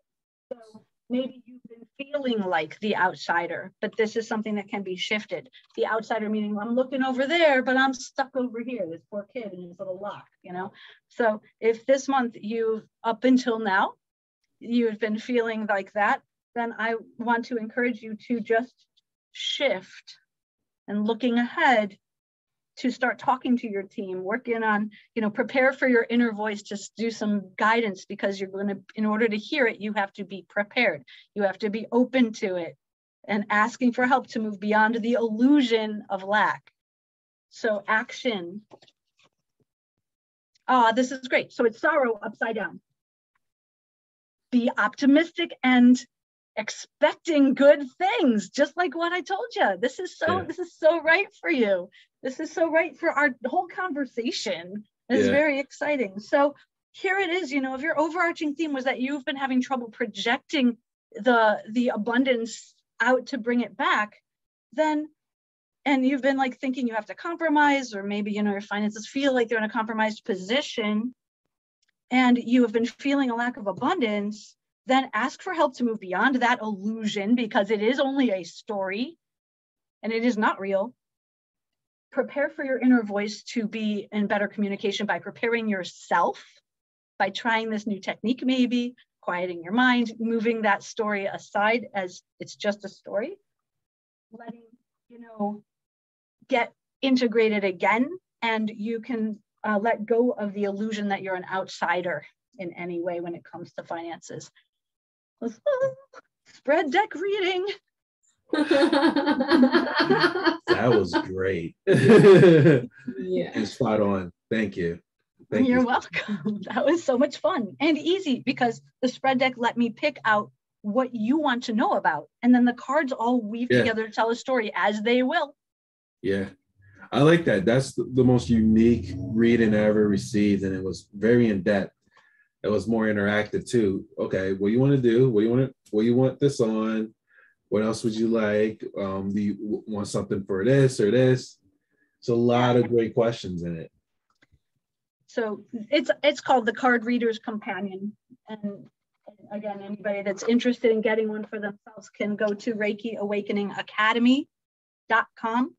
So maybe you've been feeling like the outsider, but this is something that can be shifted. The outsider meaning I'm looking over there, but I'm stuck over here. This poor kid in his little lock, So if this month up until now, you've been feeling like that, then I want to encourage you to just shift and looking ahead to start talking to your team, working on, prepare for your inner voice to do some guidance, because you're going to, in order to hear it, you have to be prepared. You have to be open to it and asking for help to move beyond the illusion of lack. So action. This is great. So it's sorrow upside down. Be optimistic and expecting good things, just like what I told you. This is so right for you. This is so right for our whole conversation. It's very exciting. So here it is, if your overarching theme was that you've been having trouble projecting the abundance out to bring it back, then, and you've been like thinking you have to compromise, or maybe, your finances feel like they're in a compromised position, and you have been feeling a lack of abundance, then ask for help to move beyond that illusion, because it is only a story and it is not real. Prepare for your inner voice to be in better communication by preparing yourself, by trying this new technique, maybe quieting your mind, moving that story aside as it's just a story, letting, get integrated again, and you can let go of the illusion that you're an outsider in any way when it comes to finances. Spread deck reading. That was great. Yeah. And spot on. Thank you. You're welcome. That was so much fun and easy because the spread deck let me pick out what you want to know about. And then the cards all weave together to tell a story as they will. Yeah. I like that. That's the most unique reading I ever received. And it was very in depth. It was more interactive too. Okay, what do you want to do? What do you want this on? What else would you like? Do you want something for this or this? It's a lot of great questions in it. So it's called the Card Reader's Companion. And again, anybody that's interested in getting one for themselves can go to ReikiAwakeningAcademy.com,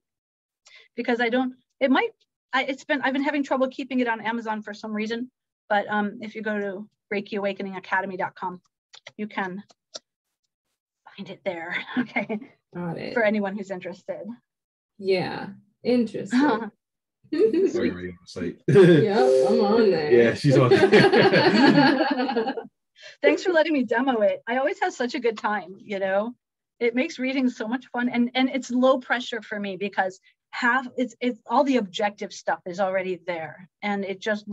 because I've been having trouble keeping it on Amazon for some reason. But if you go to ReikiAwakeningAcademy.com, you can find it there. Okay. Got it. For anyone who's interested. Yeah. Interesting. Yep, I'm on there. Yeah, she's on there. Thanks for letting me demo it. I always have such a good time, It makes reading so much fun, and it's low pressure for me because it's all the objective stuff is already there, and it just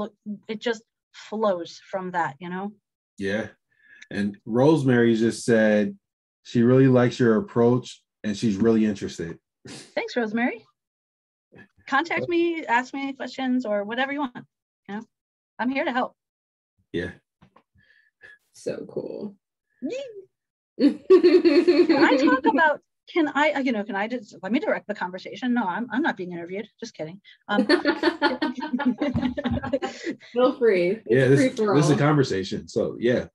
flows from that, Yeah. And Rosemary just said she really likes your approach and she's really interested. Thanks, Rosemary. Contact me, ask me any questions or whatever you want. I'm here to help. Yeah. So cool. Can I talk about, can I just, let me direct the conversation? No, I'm not being interviewed. Just kidding. Feel free. This is a conversation. So yeah.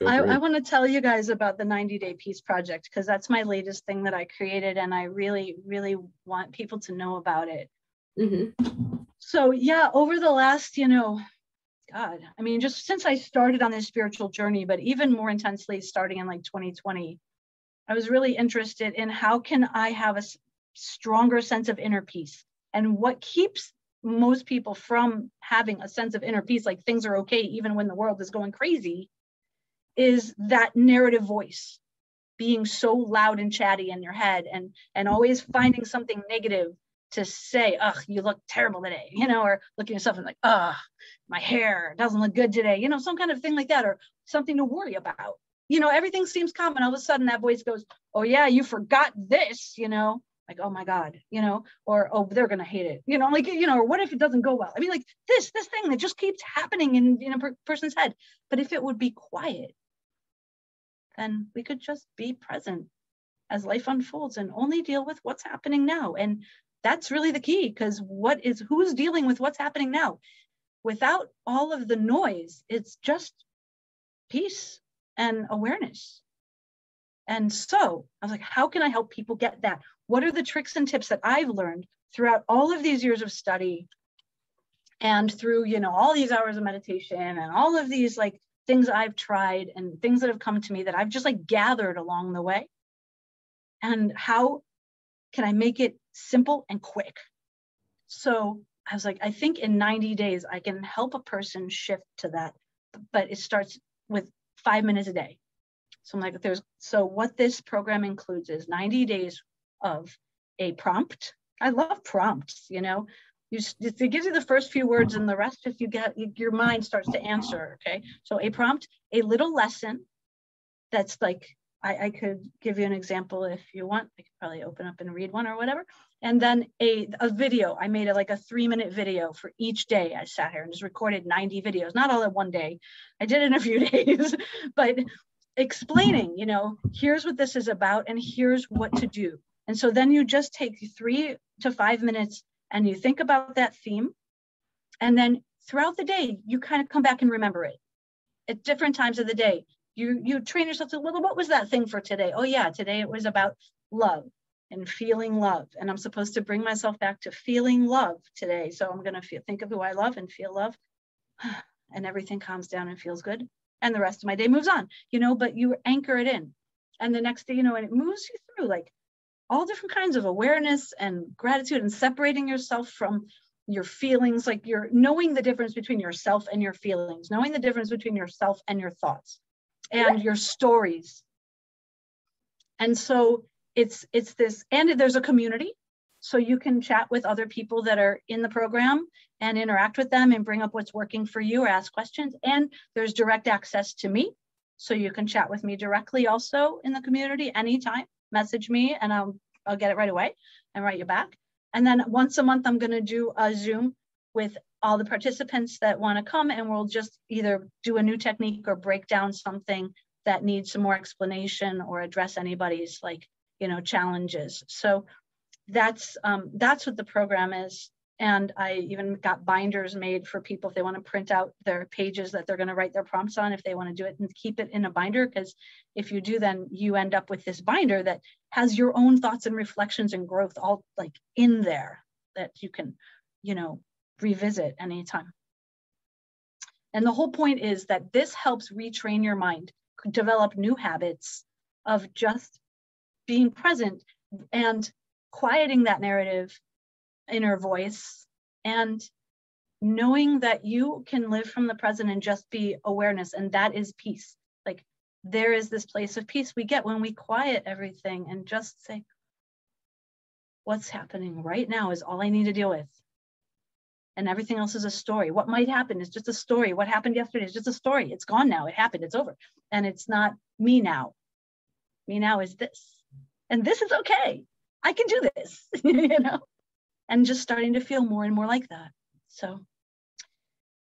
I want to tell you guys about the 90-day Peace Project, because that's my latest thing that I created, and I really, really want people to know about it. Mm-hmm. So yeah, over the last, just since I started on this spiritual journey, but even more intensely starting in like 2020, I was really interested in how can I have a stronger sense of inner peace, and what keeps most people from having a sense of inner peace, like things are okay even when the world is going crazy, is that narrative voice being so loud and chatty in your head, and always finding something negative to say, ugh, you look terrible today, or looking at yourself and like, ugh, my hair doesn't look good today, some kind of thing like that, or something to worry about. Everything seems calm, and all of a sudden that voice goes, oh yeah, you forgot this, like, oh my God, or, oh, they're going to hate it, or what if it doesn't go well? Like this thing that just keeps happening in a person's head. But if it would be quiet, then we could just be present as life unfolds and only deal with what's happening now. And that's really the key, because who's dealing with what's happening now? Without all of the noise, it's just peace and awareness. And so I was like, how can I help people get that? What are the tricks and tips that I've learned throughout all of these years of study, and through, all these hours of meditation, and all of these like things I've tried and things that have come to me that I've just like gathered along the way? And how can I make it simple and quick? So I was like, I think in 90 days, I can help a person shift to that, but it starts with 5 minutes a day. So I'm like, so what this program includes is 90 days of a prompt. I love prompts, it gives you the first few words, and the rest, if you get, your mind starts to answer. Okay. So a prompt, a little lesson that's like, I could give you an example if you want. I could probably open up and read one or whatever. And then a video. I made like a 3-minute video for each day. I sat here and just recorded 90 videos, not all in one day. I did it in a few days, but explaining, here's what this is about and here's what to do. And so then you just take 3 to 5 minutes and you think about that theme. And then throughout the day, you kind of come back and remember it at different times of the day. You train yourself to, well, what was that thing for today? Oh yeah, today it was about love and feeling love. And I'm supposed to bring myself back to feeling love today. So I'm going to think of who I love and feel love. and everything calms down and feels good. And the rest of my day moves on, but you anchor it in. And the next day, and it moves you through like all different kinds of awareness and gratitude and separating yourself from your feelings, like you're knowing the difference between yourself and your feelings, knowing the difference between yourself and your thoughts and your stories. And so it's this, and there's a community. So you can chat with other people that are in the program and interact with them and bring up what's working for you or ask questions. And there's direct access to me. So you can chat with me directly also in the community anytime. Message me and I'll get it right away and write you back. And then once a month, I'm going to do a Zoom with all the participants that want to come, and we'll just either do a new technique or break down something that needs some more explanation or address anybody's challenges. So that's what the program is. And I even got binders made for people if they want to print out their pages that they're going to write their prompts on, if they want to do it, and keep it in a binder. Because if you do, then you end up with this binder that has your own thoughts and reflections and growth all like in there that you can, revisit anytime. And the whole point is that this helps retrain your mind, develop new habits of just being present and quieting that narrative inner voice and knowing that you can live from the present and just be awareness, and that is peace. Like there is this place of peace we get when we quiet everything and just say, what's happening right now is all I need to deal with, and everything else is a story. What might happen is just a story. What happened yesterday is just a story. It's gone now. It happened. It's over. And it's not me now. Me now is this, and this is okay. I can do this, and just starting to feel more and more like that. So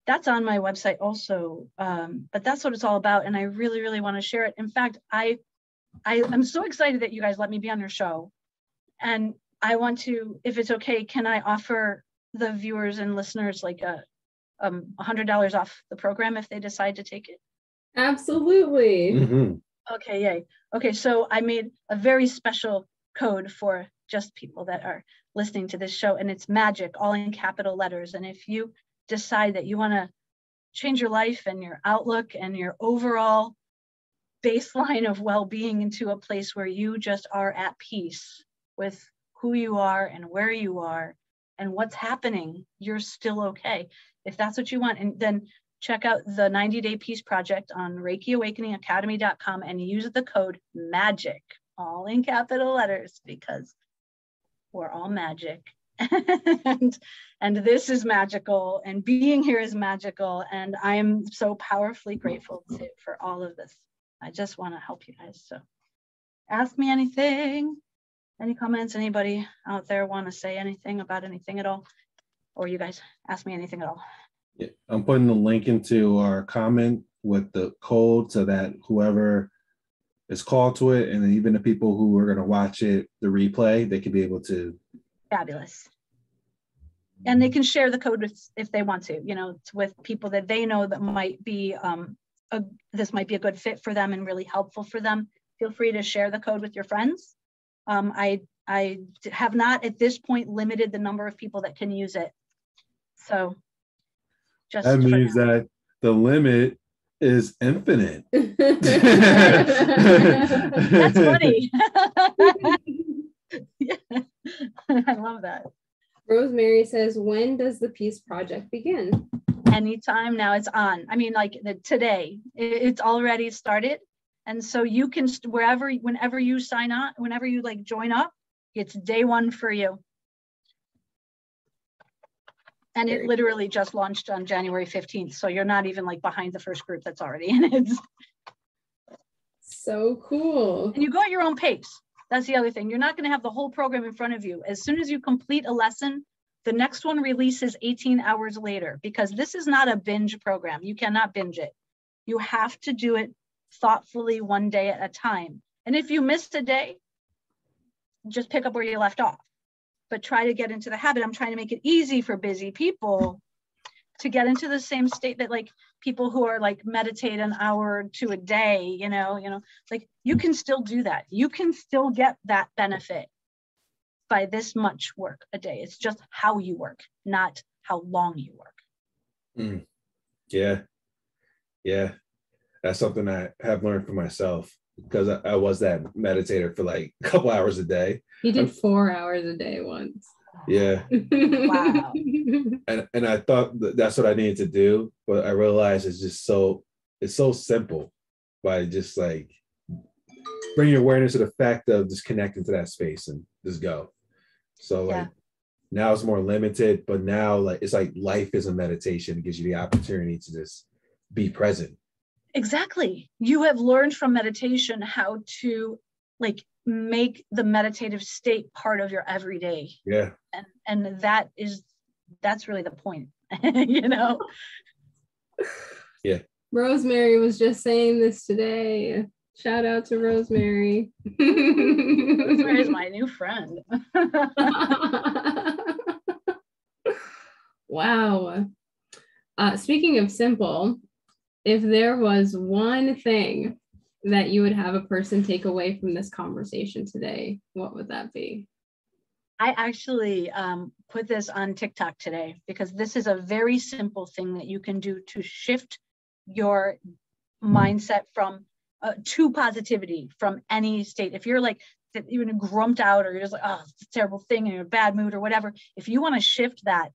that's on my website also, but that's what it's all about. And I really, really want to share it. In fact, I'm so excited that you guys let me be on your show. And I want to, if it's okay, can I offer the viewers and listeners like $100 off the program if they decide to take it? Absolutely. Mm-hmm. Okay, yay. Okay, so I made a very special code for just people that are listening to this show, and it's MAGIC, all in capital letters. And if you decide that you want to change your life and your outlook and your overall baseline of well-being into a place where you just are at peace with who you are and where you are and what's happening, you're still okay. If that's what you want, and then check out the 90-Day Peace Project on ReikiAwakeningAcademy.com and use the code MAGIC, all in capital letters, because we're all magic. and this is magical, and being here is magical, and I am so powerfully grateful for all of this. I just want to help you guys. So ask me anything, any comments, anybody out there want to say anything about anything at all, or you guys ask me anything at all. Yeah, I'm putting the link into our comment with the code so that whoever is called to it, and then even the people who are going to watch it, the replay, they can be able to. Fabulous. And they can share the code if they want to, with people that they know that might be, this might be a good fit for them and really helpful for them. Feel free to share the code with your friends. I have not at this point limited the number of people that can use it. So just that means that the limit is infinite. That's funny. Yeah. I love that. Rosemary says, when does the Peace Project begin? Anytime now. It's on. I mean, like today, it's already started. And so you can, whenever you sign on, whenever you join up, it's day one for you. And it literally just launched on January 15th. So you're not even behind the first group that's already in it. So cool. And you go at your own pace. That's the other thing. You're not going to have the whole program in front of you. As soon as you complete a lesson, the next one releases 18 hours later, because this is not a binge program. You cannot binge it. You have to do it thoughtfully, one day at a time. And if you missed a day, just pick up where you left off. But try to get into the habit. I'm trying to make it easy for busy people to get into the same state that people who are meditate an hour or two a day, you can still do that. You can still get that benefit by this much work a day. It's just how you work, not how long you work. Yeah, Yeah, that's something I have learned for myself, because I was that meditator for like a couple hours a day. He did 4 hours a day once. Yeah. Wow. And I thought that's what I needed to do, but I realized it's so simple by just like bring your awareness to the fact of just connecting to that space and just go. So like now it's more limited, but now like it's like life is a meditation. It gives you the opportunity to just be present. Exactly. You have learned from meditation how to like make the meditative state part of your everyday. Yeah. And that's really the point, you know? Yeah. Rosemary was just saying this today. Shout out to Rosemary. Rosemary is my new friend. Wow. Speaking of simple, if there was one thing that you would have a person take away from this conversation today, what would that be? I actually put this on TikTok today because this is a very simple thing that you can do to shift your mindset from to positivity from any state. If you're like even grumped out, or you're just like, oh, it's a terrible thing, and you're in a bad mood or whatever, if you want to shift that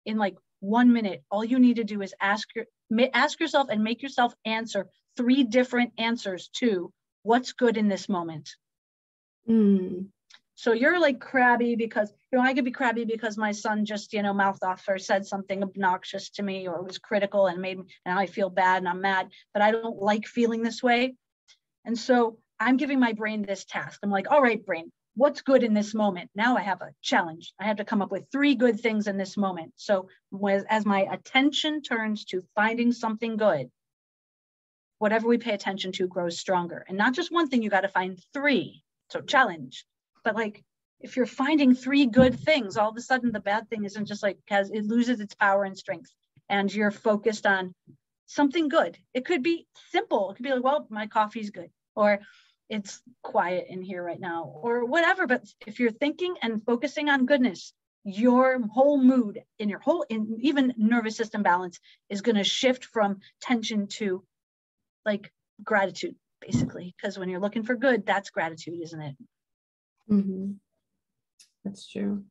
in like 1 minute, all you need to do is ask yourself and make yourself answer 3 different answers to what's good in this moment. So you're like crabby because, I could be crabby because my son just, mouthed off or said something obnoxious to me, or was critical and made me, and I feel bad and I'm mad, but I don't like feeling this way. And so I'm giving my brain this task. I'm like, all right, brain, what's good in this moment? Now I have a challenge. I have to come up with 3 good things in this moment. So as my attention turns to finding something good, whatever we pay attention to grows stronger. And not just one thing, you got to find 3. So challenge. But like, if you're finding 3 good things, all of a sudden the bad thing isn't just like, it loses its power and strength, and you're focused on something good. It could be simple. It could be like, well, my coffee's good, or it's quiet in here right now, or whatever. But if you're thinking and focusing on goodness, your whole mood in even nervous system balance is going to shift from tension to like gratitude, basically. Because when you're looking for good, that's gratitude, isn't it? Mm-hmm. That's true.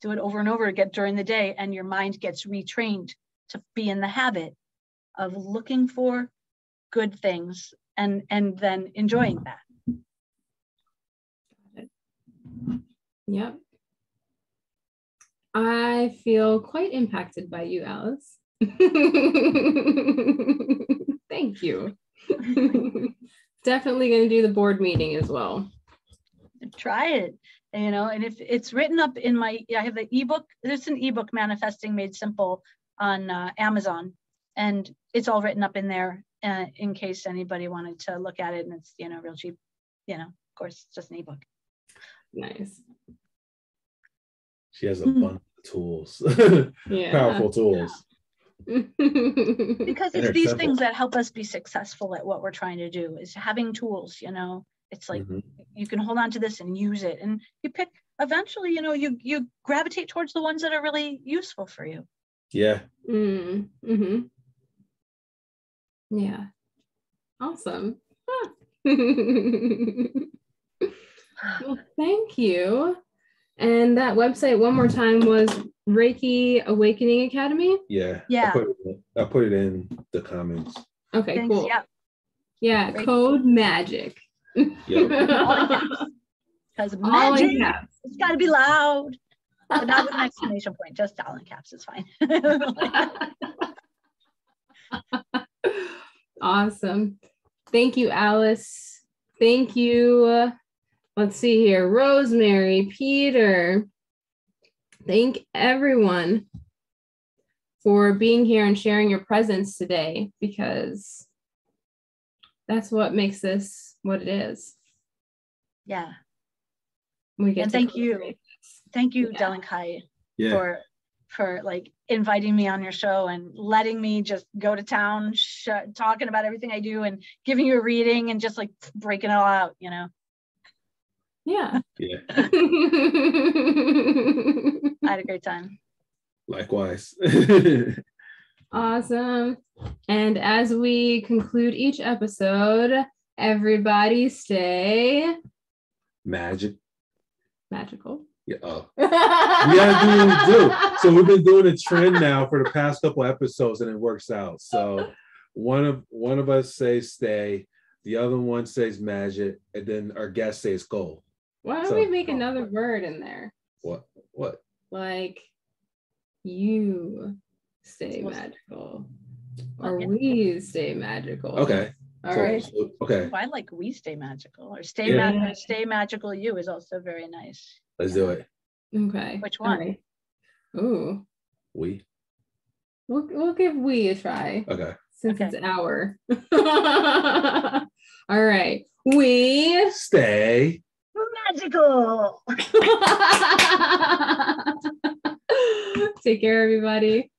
Do it over and over again during the day, and your mind gets retrained to be in the habit of looking for good things and then enjoying that. Yep. I feel quite impacted by you, Alice. Thank you. Definitely going to do the board meeting as well. Try it, and if it's written up in I have the ebook. There's an ebook, Manifesting Made Simple, on Amazon, and it's all written up in there in case anybody wanted to look at it. And it's real cheap. Of course, it's just an ebook. Nice. She has a bunch of tools. Yeah. Powerful tools. Because it's these simple things that help us be successful at what we're trying to do, is having tools. It's like you can hold on to this and use it, and you pick eventually, you gravitate towards the ones that are really useful for you. Yeah. Mm-hmm. Yeah. Awesome. Well, thank you. And that website, one more time, was Reiki Awakening Academy? Yeah. Yeah. I put it in the comments. Okay, Thanks. cool. Yeah. Yeah, code MAGIC. Yep. Because magic, it's got to be loud, but not with an exclamation point, just all in caps is fine. Awesome. Thank you, Alice. Thank you. Let's see here. Rosemary, Peter. Thank everyone for being here and sharing your presence today, because that's what makes this what it is. Yeah. We get and thank you, Dell and Kaí, for like inviting me on your show and letting me just go to town, talking about everything I do and giving you a reading and just like breaking it all out, Yeah. Yeah. I had a great time. Likewise. Awesome. And as we conclude each episode, everybody stay magical. Yeah. Oh. We gotta do what we do. So we've been doing a trend now for the past couple episodes, and it works out. So one of us says stay, the other one says magic, and then our guest says goal. Why don't we make another word in there? What? Like you stay magical, or we stay magical. Okay. All right. Okay. I like we stay magical, or stay magical. You is also very nice. Let's do it. Okay. Which one? Right. Ooh. We. We'll give we a try. Okay. Since it's our. All right. We stay magical. Take care, everybody.